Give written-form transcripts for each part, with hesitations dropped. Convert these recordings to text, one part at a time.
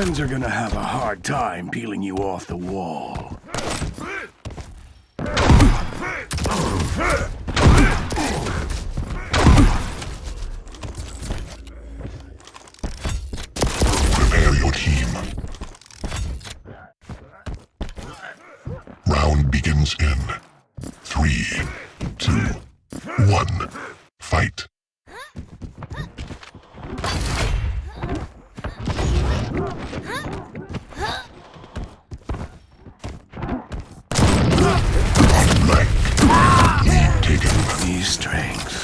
friends are gonna have a hard time peeling you off the wall. Prepare your team. Round begins in 3, 2, 1. Fight. Lead taken. These strengths.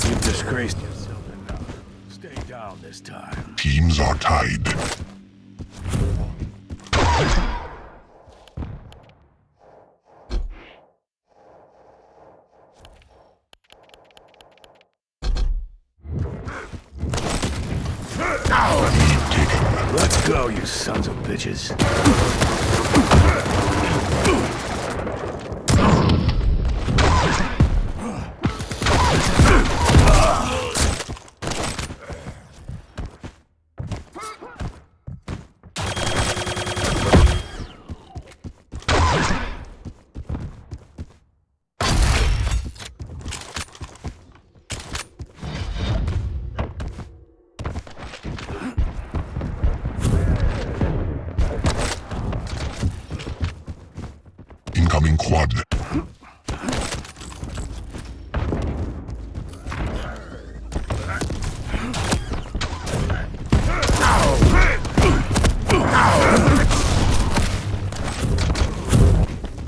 You've disgraced yourself enough. Stay down this time. Teams are tied. Lead taken. Let's go, you sons of bitches. Incoming quad.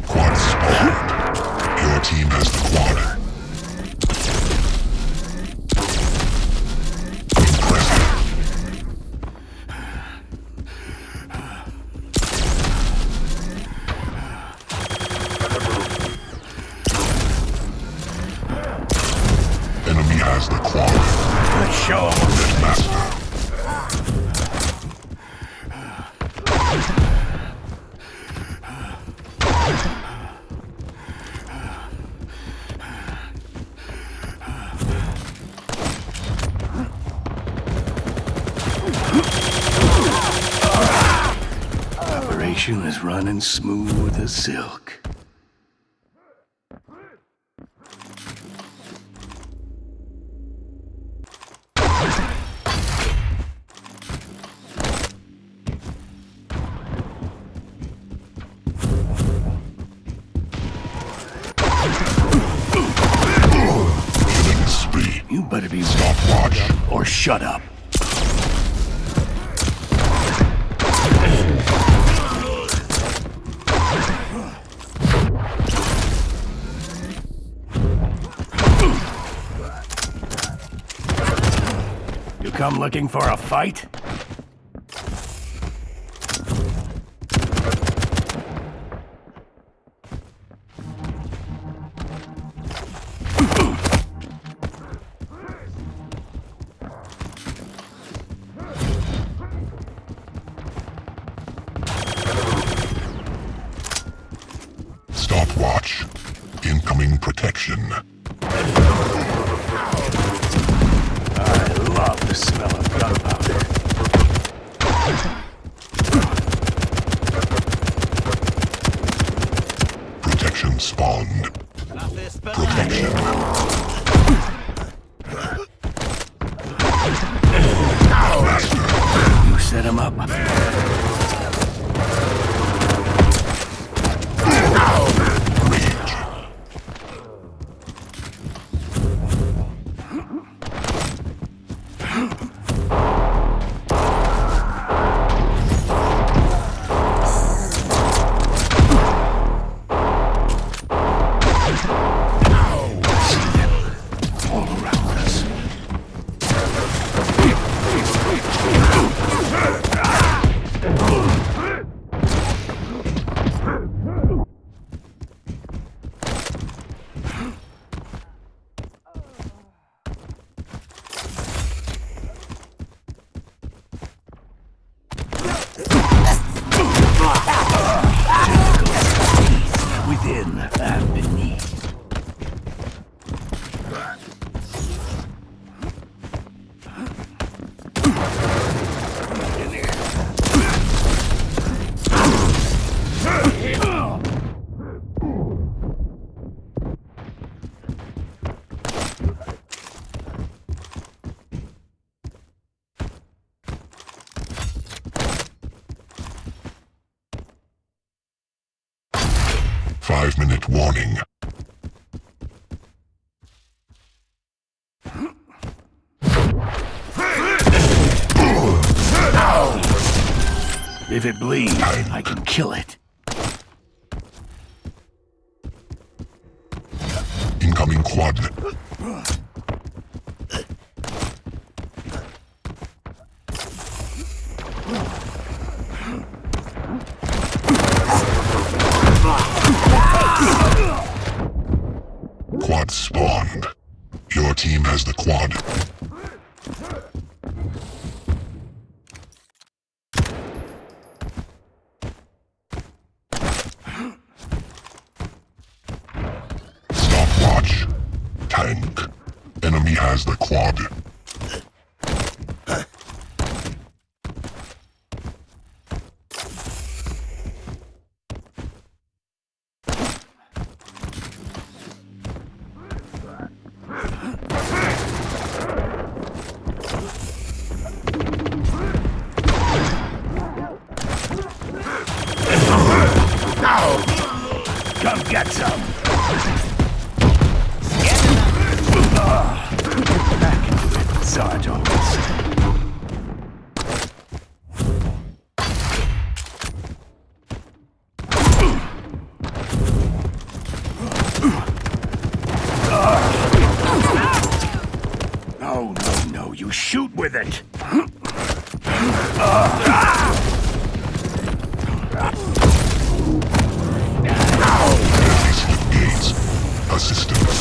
Quad spawned. Your team has the quad. Impressive. Enemy has the quad. Let's show 'em. Master. Operation is running smooth as silk. Killing spree. You better be Stopwatch. or shut up. You come looking for a fight? Stopwatch. Incoming protection. I love the smell of gunpowder. Protection spawned. Protection. Master. You set him up. Rage. 5-minute warning. If it bleeds, I can kill it. Incoming quad. Quad spawned. Your team has the quad. Stopwatch. Tank. Enemy has the quad. Come get some. Back into it, Sergeant. No, you shoot with it. Gates. Assistance.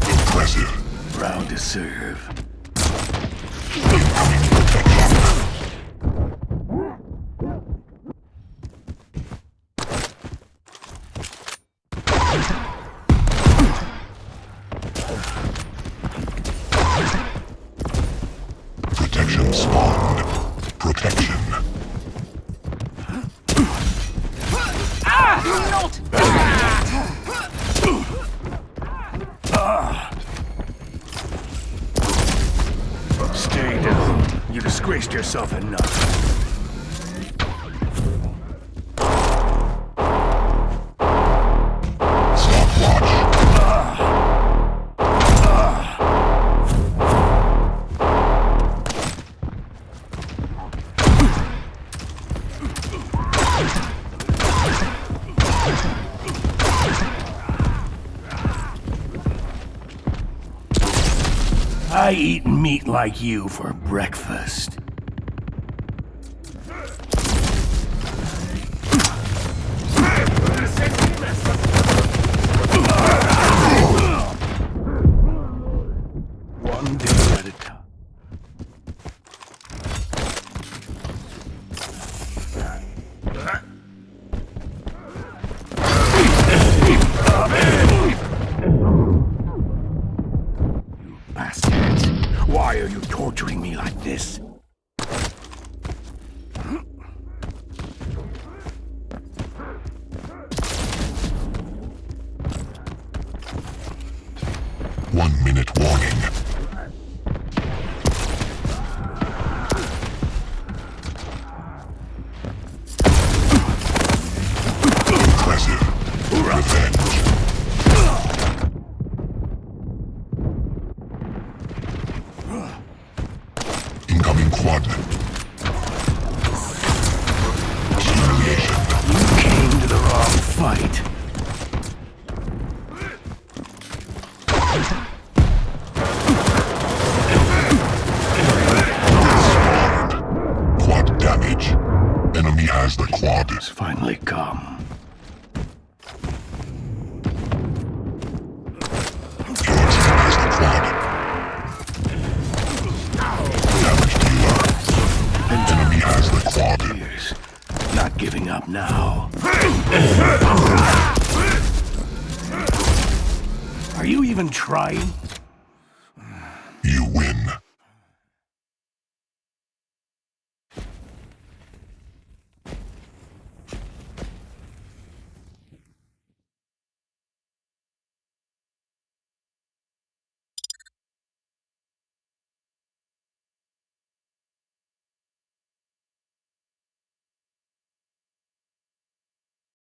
Impressive. Round to serve. Protection spawned. Protection. Stay down. You disgraced yourself enough. I eat meat like you for breakfast. One day at a time. Bastards! Why are you torturing me like this? One-minute warning. Impressive. Revenge. Incoming quad. Humiliation. You came to the wrong fight. Quad damage. Enemy has the quad. It's finally come. Your team has the quad. Damage dealer. Enemy has the quad. Years. Not giving up now. Are you even trying?